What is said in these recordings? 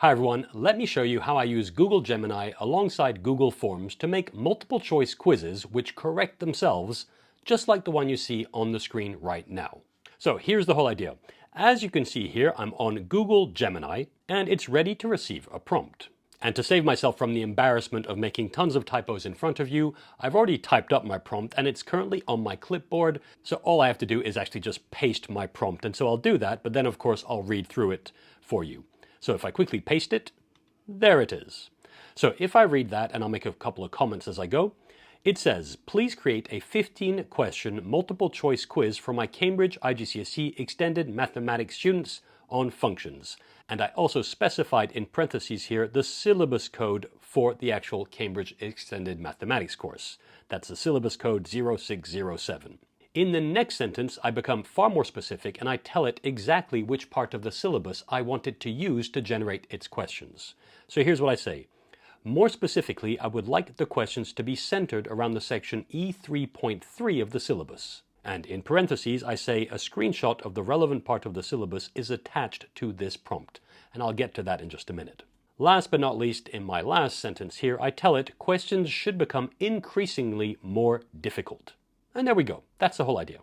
Hi everyone, let me show you how I use Google Gemini alongside Google Forms to make multiple choice quizzes which correct themselves, just like the one you see on the screen right now. So here's the whole idea. As you can see here, I'm on Google Gemini and it's ready to receive a prompt. And to save myself from the embarrassment of making tons of typos in front of you, I've already typed up my prompt and it's currently on my clipboard. So all I have to do is actually just paste my prompt. And so I'll do that, but then of course I'll read through it for you. So if I quickly paste it, there it is. So if I read that, and I'll make a couple of comments as I go, it says, please create a 15-question multiple choice quiz for my Cambridge IGCSE Extended Mathematics students on functions. And I also specified in parentheses here the syllabus code for the actual Cambridge Extended Mathematics course. That's the syllabus code 0607. In the next sentence, I become far more specific and I tell it exactly which part of the syllabus I want it to use to generate its questions. So here's what I say. More specifically, I would like the questions to be centered around the section E3.3 of the syllabus. And in parentheses, I say a screenshot of the relevant part of the syllabus is attached to this prompt. And I'll get to that in just a minute. Last but not least, in my last sentence here, I tell it questions should become increasingly more difficult. And there we go. That's the whole idea.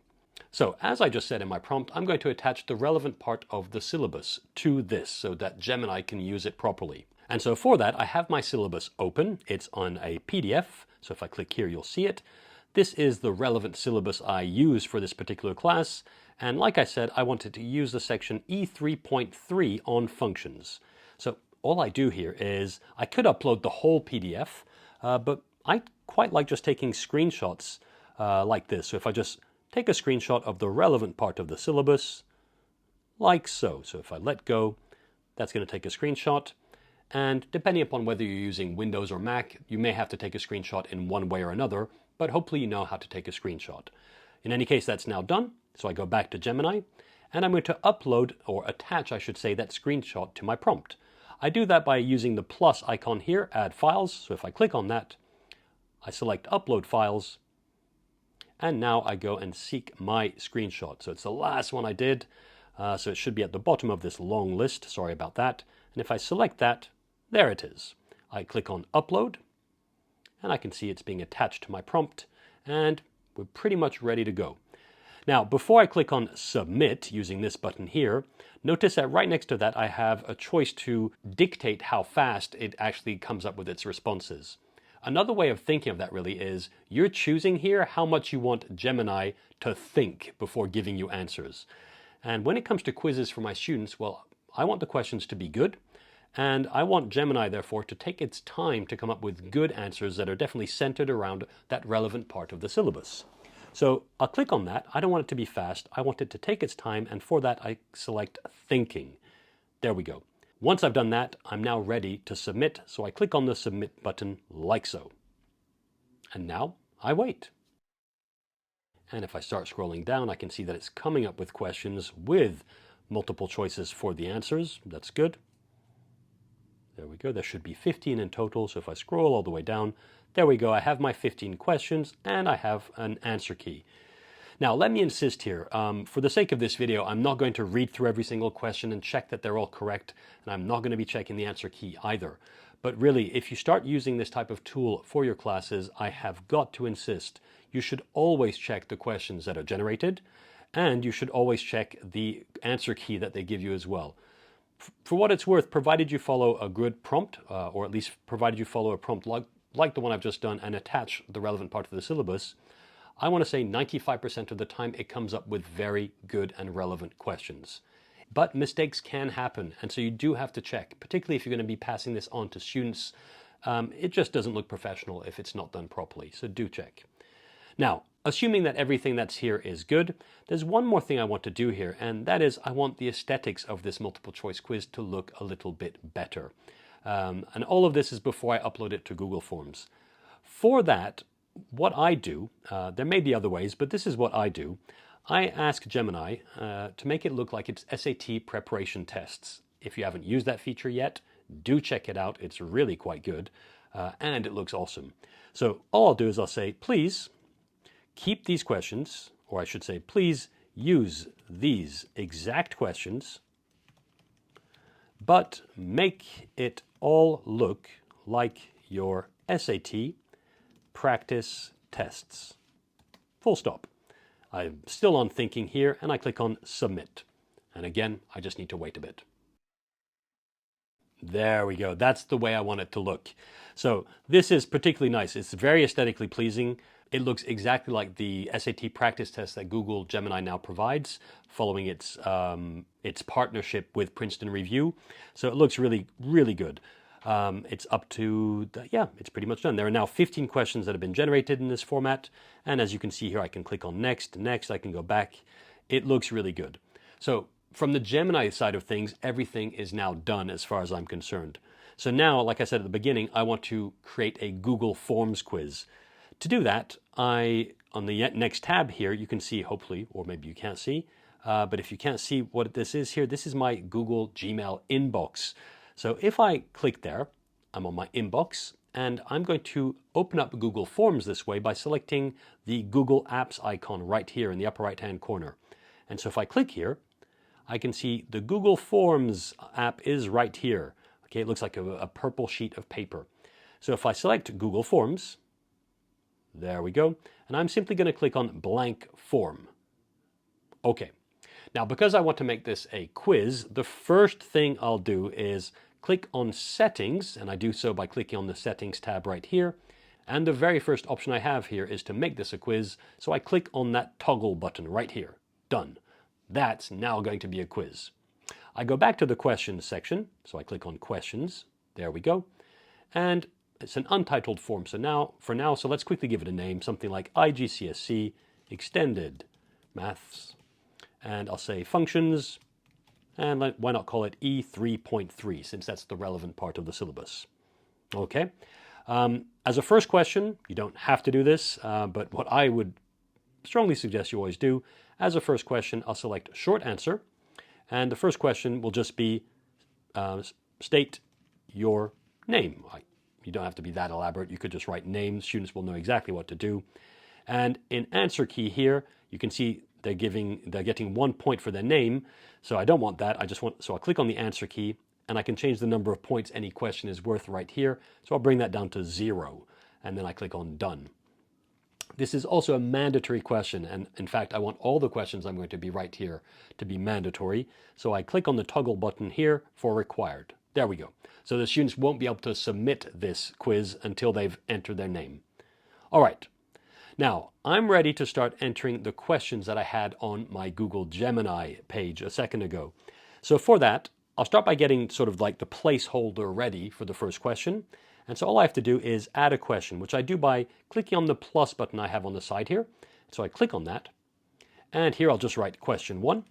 So as I just said in my prompt, I'm going to attach the relevant part of the syllabus to this so that Gemini can use it properly. And so for that, I have my syllabus open. It's on a PDF. So if I click here, you'll see it. This is the relevant syllabus I use for this particular class. And like I said, I wanted to use the section E3.3 on functions. So all I do here is I could upload the whole PDF, but I quite like just taking screenshots like this. So if I just take a screenshot of the relevant part of the syllabus, like so. So if I let go, that's going to take a screenshot. And depending upon whether you're using Windows or Mac, you may have to take a screenshot in one way or another, but hopefully you know how to take a screenshot. In any case, that's now done. So I go back to Gemini, and I'm going to upload, or attach, I should say, that screenshot to my prompt. I do that by using the plus icon here, Add Files. So if I click on that, I select Upload Files, and now I go and seek my screenshot. So it's the last one I did. So it should be at the bottom of this long list. Sorry about that. And if I select that, there it is. I click on Upload, and I can see it's being attached to my prompt, and we're pretty much ready to go. Now, before I click on Submit using this button here, notice that right next to that I have a choice to dictate how fast it actually comes up with its responses. Another way of thinking of that really is you're choosing here how much you want Gemini to think before giving you answers. And when it comes to quizzes for my students, well, I want the questions to be good, and I want Gemini, therefore, to take its time to come up with good answers that are definitely centered around that relevant part of the syllabus. So I'll click on that. I don't want it to be fast. I want it to take its time, and for that I select Thinking. There we go. Once I've done that, I'm now ready to submit, so I click on the Submit button like so. And now I wait. And if I start scrolling down, I can see that it's coming up with questions with multiple choices for the answers. That's good. There we go. There should be 15 in total, so if I scroll all the way down, there we go. I have my 15 questions, and I have an answer key. Now, let me insist here, for the sake of this video, I'm not going to read through every single question and check that they're all correct, and I'm not going to be checking the answer key either. But really, if you start using this type of tool for your classes, I have got to insist, you should always check the questions that are generated, and you should always check the answer key that they give you as well. For what it's worth, provided you follow a good prompt, or at least provided you follow a prompt like the one I've just done and attach the relevant part of the syllabus, I want to say 95% of the time it comes up with very good and relevant questions. But mistakes can happen, and so you do have to check, particularly if you're going to be passing this on to students. It just doesn't look professional if it's not done properly, so do check. Now, assuming that everything that's here is good, there's one more thing I want to do here, and that is I want the aesthetics of this multiple choice quiz to look a little bit better. And all of this is before I upload it to Google Forms. For that, what I do, there may be other ways, but this is what I do. I ask Gemini to make it look like it's SAT preparation tests. If you haven't used that feature yet, do check it out. It's really quite good, and it looks awesome. So all I'll do is I'll say, please keep these questions, or I should say, please use these exact questions but make it all look like your SAT practice tests. Full stop. I'm still on thinking here, and I click on Submit. And again, I just need to wait a bit. There we go. That's the way I want it to look. So this is particularly nice. It's very aesthetically pleasing. It looks exactly like the SAT practice test that Google Gemini now provides, following its partnership with Princeton Review. So it looks really, really good. It's up to, it's pretty much done. There are now 15 questions that have been generated in this format. And as you can see here, I can click on Next, I can go back. It looks really good. So from the Gemini side of things, everything is now done as far as I'm concerned. So now, like I said at the beginning, I want to create a Google Forms quiz. To do that, on the next tab here, you can see, hopefully, or maybe you can't see, but if you can't see what this is here, this is my Google Gmail inbox. So if I click there, I'm on my inbox, and I'm going to open up Google Forms this way by selecting the Google Apps icon right here in the upper right-hand corner. And so if I click here, I can see the Google Forms app is right here. Okay, it looks like a purple sheet of paper. So if I select Google Forms, there we go, and I'm simply going to click on Blank Form. Okay, now because I want to make this a quiz, the first thing I'll do is click on Settings, and I do so by clicking on the Settings tab right here. And the very first option I have here is to make this a quiz, so I click on that toggle button right here. Done. That's now going to be a quiz. I go back to the questions section, so I click on Questions. There we go. And it's an untitled form, so let's quickly give it a name, something like IGCSE Extended Maths. And I'll say Functions, and why not call it E3.3, since that's the relevant part of the syllabus. Okay. As a first question, you don't have to do this, but what I would strongly suggest you always do, as a first question, I'll select short answer, and the first question will just be state your name. You don't have to be that elaborate. You could just write names. Students will know exactly what to do. And in answer key here, you can see they're getting 1 point for their name. So I don't want that. So I'll click on the answer key, and I can change the number of points any question is worth right here. So I'll bring that down to 0, and then I click on Done. This is also a mandatory question, and in fact, I want all the questions I'm going to be right here to be mandatory. So I click on the toggle button here for required. There we go. So the students won't be able to submit this quiz until they've entered their name. All right. Now, I'm ready to start entering the questions that I had on my Google Gemini page a second ago. So for that, I'll start by getting sort of like the placeholder ready for the first question. And so all I have to do is add a question, which I do by clicking on the plus button I have on the side here. So I click on that. And here I'll just write question 1.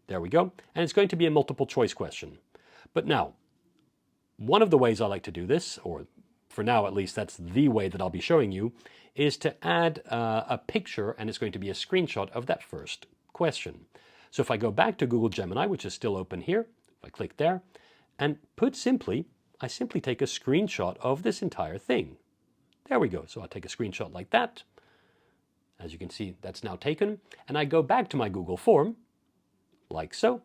There we go. And it's going to be a multiple choice question. But now, one of the ways I like to do this, or for now at least that's the way that I'll be showing you, is to add a picture, and it's going to be a screenshot of that first question. So if I go back to Google Gemini, which is still open here, if I click there, and put simply, I simply take a screenshot of this entire thing. There we go. So I'll take a screenshot like that. As you can see, that's now taken. And I go back to my Google form, like so.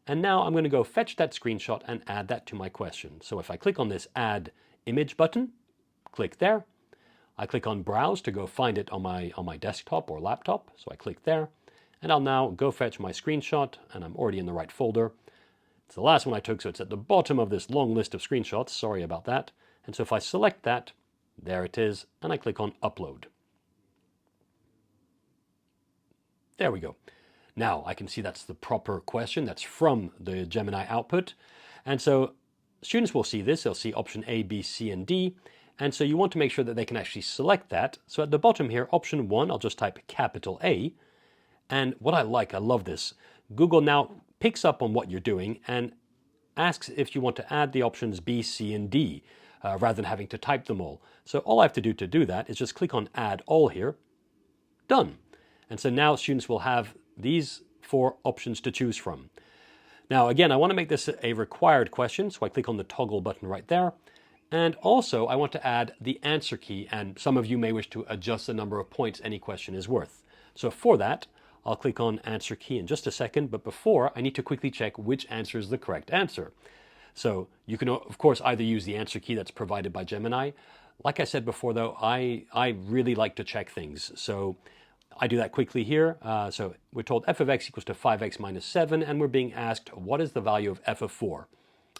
And now I'm going to go fetch that screenshot and add that to my question. So if I click on this Add Image button, click there. I click on Browse to go find it on my desktop or laptop. So I click there. And I'll now go fetch my screenshot, and I'm already in the right folder. It's the last one I took, so it's at the bottom of this long list of screenshots. Sorry about that. And so if I select that, there it is, and I click on Upload. There we go. Now I can see that's the proper question. That's from the Gemini output. And so students will see this. They'll see option A, B, C, and D. And so you want to make sure that they can actually select that. So at the bottom here, option 1, I'll just type capital A. And what I love this. Google now picks up on what you're doing and asks if you want to add the options B, C, and D rather than having to type them all. So all I have to do that is just click on Add All here. Done. And so now students will have these 4 options to choose from. Now again, I want to make this a required question, so I click on the toggle button right there. And also I want to add the answer key, and some of you may wish to adjust the number of points any question is worth. So for that, I'll click on answer key in just a second, but before I need to quickly check which answer is the correct answer. So you can, of course, either use the answer key that's provided by Gemini. Like I said before, though, I really like to check things. So I do that quickly here. So we're told f of x equals to 5x minus 7, and we're being asked, what is the value of f of 4?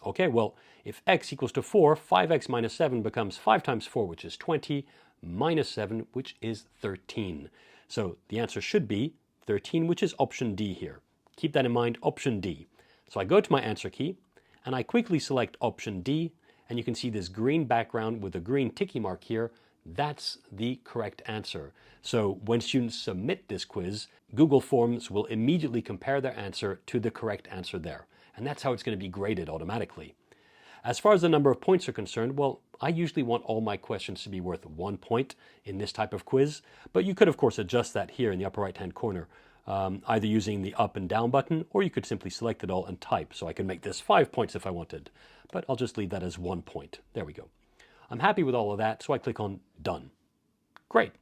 Okay, well, if x equals to 4, 5x minus 7 becomes 5 times 4, which is 20, minus 7, which is 13. So the answer should be 13, which is option D here. Keep that in mind, option D. So I go to my answer key, and I quickly select option D, and you can see this green background with a green ticky mark here. That's the correct answer. So when students submit this quiz, Google Forms will immediately compare their answer to the correct answer there. And that's how it's going to be graded automatically. As far as the number of points are concerned, well, I usually want all my questions to be worth 1 point in this type of quiz, but you could of course adjust that here in the upper right hand corner, either using the up and down button, or you could simply select it all and type. So I can make this 5 points if I wanted, but I'll just leave that as 1 point. There we go. I'm happy with all of that, so I click on Done. Great.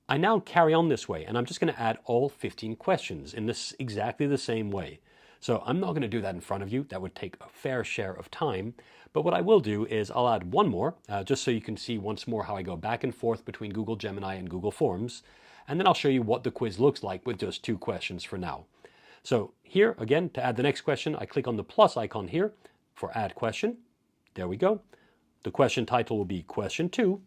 I now carry on this way, and I'm just going to add all 15 questions in this exactly the same way. So I'm not going to do that in front of you. That would take a fair share of time. But what I will do is I'll add one more, just so you can see once more how I go back and forth between Google Gemini and Google Forms. And then I'll show you what the quiz looks like with just 2 questions for now. So here, again, to add the next question, I click on the plus icon here for Add Question. There we go. The question title will be Question 2.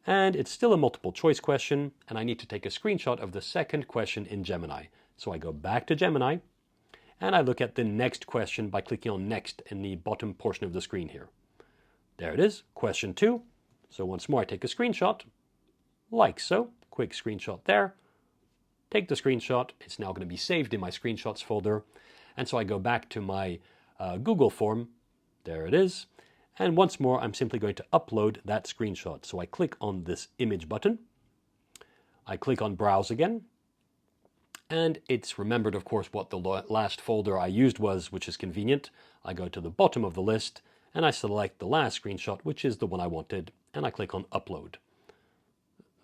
And it's still a multiple choice question, and I need to take a screenshot of the second question in Gemini. So I go back to Gemini, and I look at the next question by clicking on Next in the bottom portion of the screen here. There it is, question 2. So once more, I take a screenshot, like so. Quick screenshot there. Take the screenshot. It's now going to be saved in my screenshots folder. And so I go back to my Google form. There it is. And once more, I'm simply going to upload that screenshot. So I click on this image button. I click on Browse again. And it's remembered, of course, what the last folder I used was, which is convenient. I go to the bottom of the list, and I select the last screenshot, which is the one I wanted, and I click on Upload.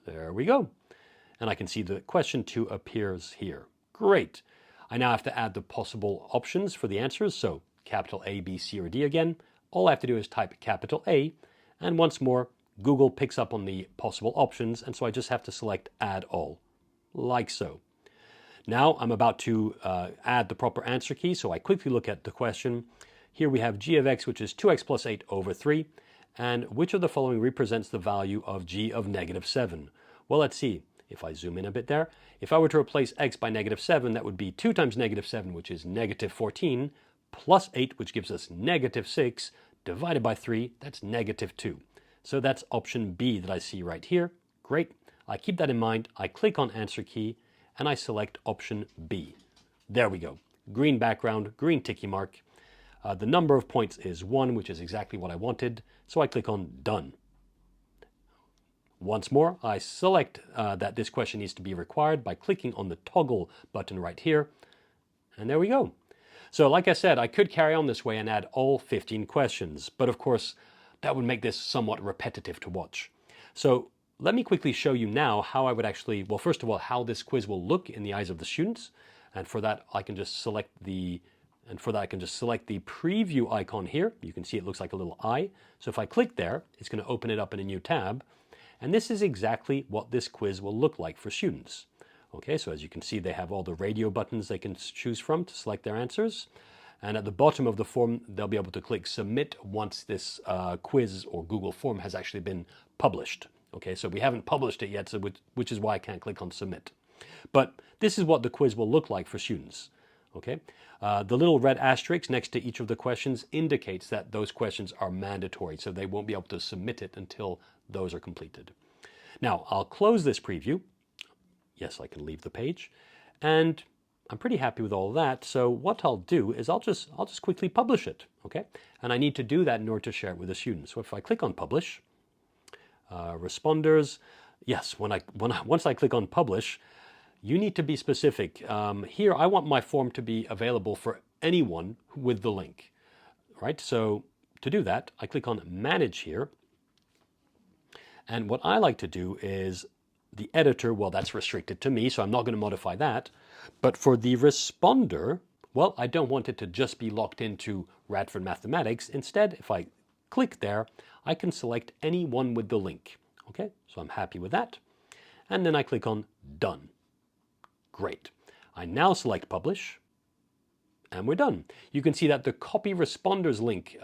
There we go. And I can see the question 2 appears here. Great. I now have to add the possible options for the answers, so capital A, B, C, or D again. All I have to do is type capital A, and once more, Google picks up on the possible options, and so I just have to select Add All, like so. Now I'm about to add the proper answer key, so I quickly look at the question. Here we have g of x, which is 2x plus 8 over 3, and which of the following represents the value of g of negative 7? Well, let's see. If I zoom in a bit there, if I were to replace x by negative 7, that would be 2 times negative 7, which is negative 14, plus 8, which gives us negative 6, divided by 3, that's negative 2. So that's option B that I see right here. Great. I keep that in mind. I click on answer key, and I select option B. There we go. Green background, green ticky mark. The number of points is 1, which is exactly what I wanted, so I click on Done. Once more, I select that this question needs to be required by clicking on the toggle button right here, and there we go. So like I said, I could carry on this way and add all 15 questions, but of course, that would make this somewhat repetitive to watch. So let me quickly show you now how I would actually, well, first of all, how this quiz will look in the eyes of the students. And for that, I can just select the preview icon here. You can see it looks like a little eye. So if I click there, it's going to open it up in a new tab. And this is exactly what this quiz will look like for students. Okay, so as you can see, they have all the radio buttons they can choose from to select their answers. And at the bottom of the form, they'll be able to click Submit once this quiz or Google form has actually been published. Okay, so we haven't published it yet, so which is why I can't click on Submit. But this is what the quiz will look like for students. Okay, the little red asterisk next to each of the questions indicates that those questions are mandatory, so they won't be able to submit it until those are completed. Now, I'll close this preview. Yes, I can leave the page. And I'm pretty happy with all that, so what I'll do is I'll just quickly publish it, okay? And I need to do that in order to share it with the students. So if I click on Publish, responders, yes, once I click on Publish, you need to be specific. Here, I want my form to be available for anyone with the link, right? So to do that, I click on Manage here. And what I like to do is the editor, well, that's restricted to me, so I'm not going to modify that. But for the responder, well, I don't want it to just be locked into Radford Mathematics. Instead, if I click there, I can select any one with the link. Okay, so I'm happy with that. And then I click on Done. Great. I now select Publish, and we're done. You can see that the Copy Responders link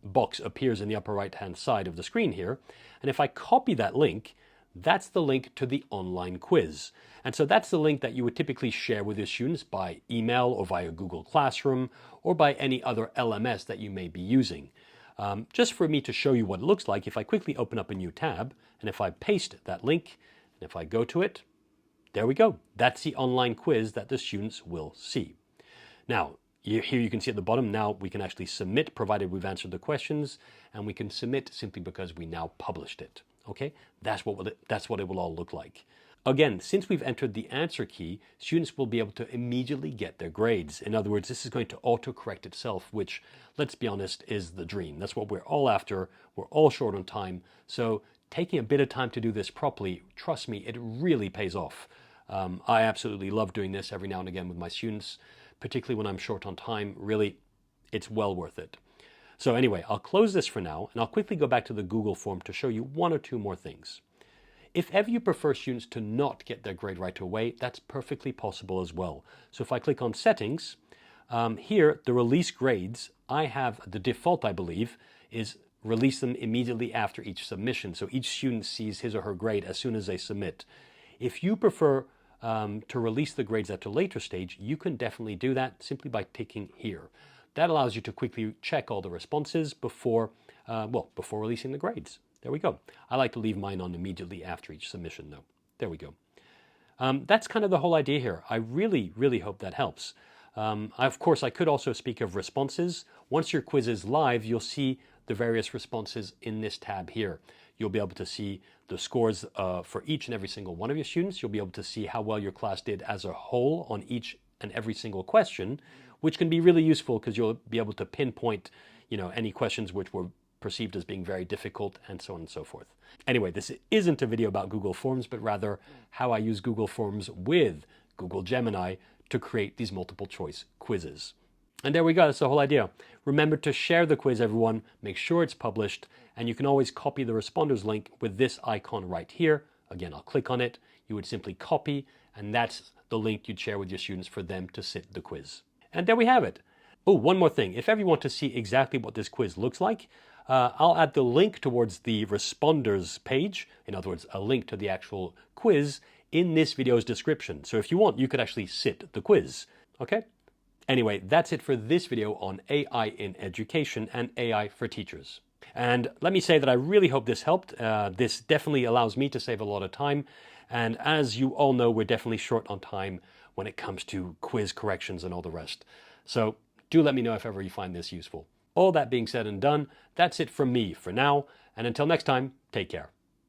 box appears in the upper right-hand side of the screen here. And if I copy that link, that's the link to the online quiz. And so that's the link that you would typically share with your students by email or via Google Classroom or by any other LMS that you may be using. Just for me to show you what it looks like, if I quickly open up a new tab, and if I paste that link, and if I go to it, there we go. That's the online quiz that the students will see. Now, here you can see at the bottom, now we can actually submit, provided we've answered the questions, and we can submit simply because we now published it. Okay, that's what it will all look like. Again, since we've entered the answer key, students will be able to immediately get their grades. In other words, this is going to autocorrect itself, which, let's be honest, is the dream. That's what we're all after. We're all short on time. So taking a bit of time to do this properly, trust me, it really pays off. I absolutely love doing this every now and again with my students, particularly when I'm short on time. Really, it's well worth it. So anyway, I'll close this for now, and I'll quickly go back to the Google form to show you one or two more things. If ever you prefer students to not get their grade right away, that's perfectly possible as well. So if I click on Settings, here, the Release Grades, I have the default, I believe, is release them immediately after each submission. So each student sees his or her grade as soon as they submit. If you prefer to release the grades at a later stage, you can definitely do that simply by ticking here. That allows you to quickly check all the responses before releasing the grades. There we go. I like to leave mine on immediately after each submission, though. There we go. That's kind of the whole idea here. I really, really hope that helps. Of course, I could also speak of responses. Once your quiz is live, you'll see the various responses in this tab here. You'll be able to see the scores for each and every single one of your students. You'll be able to see how well your class did as a whole on each and every single question, which can be really useful because you'll be able to pinpoint, any questions which were perceived as being very difficult, and so on and so forth. Anyway, this isn't a video about Google Forms, but rather how I use Google Forms with Google Gemini to create these multiple choice quizzes. And there we go, that's the whole idea. Remember to share the quiz, everyone. Make sure it's published, and you can always copy the responders link with this icon right here. Again, I'll click on it. You would simply copy, and that's the link you'd share with your students for them to sit the quiz. And there we have it. Oh, one more thing. If ever you want to see exactly what this quiz looks like, I'll add the link towards the responders page, in other words, a link to the actual quiz in this video's description. So if you want, you could actually sit the quiz, okay? Anyway, that's it for this video on AI in education and AI for teachers. And let me say that I really hope this helped. This definitely allows me to save a lot of time. And as you all know, we're definitely short on time when it comes to quiz corrections and all the rest. So do let me know if ever you find this useful. All that being said and done, that's it from me for now. And until next time, take care.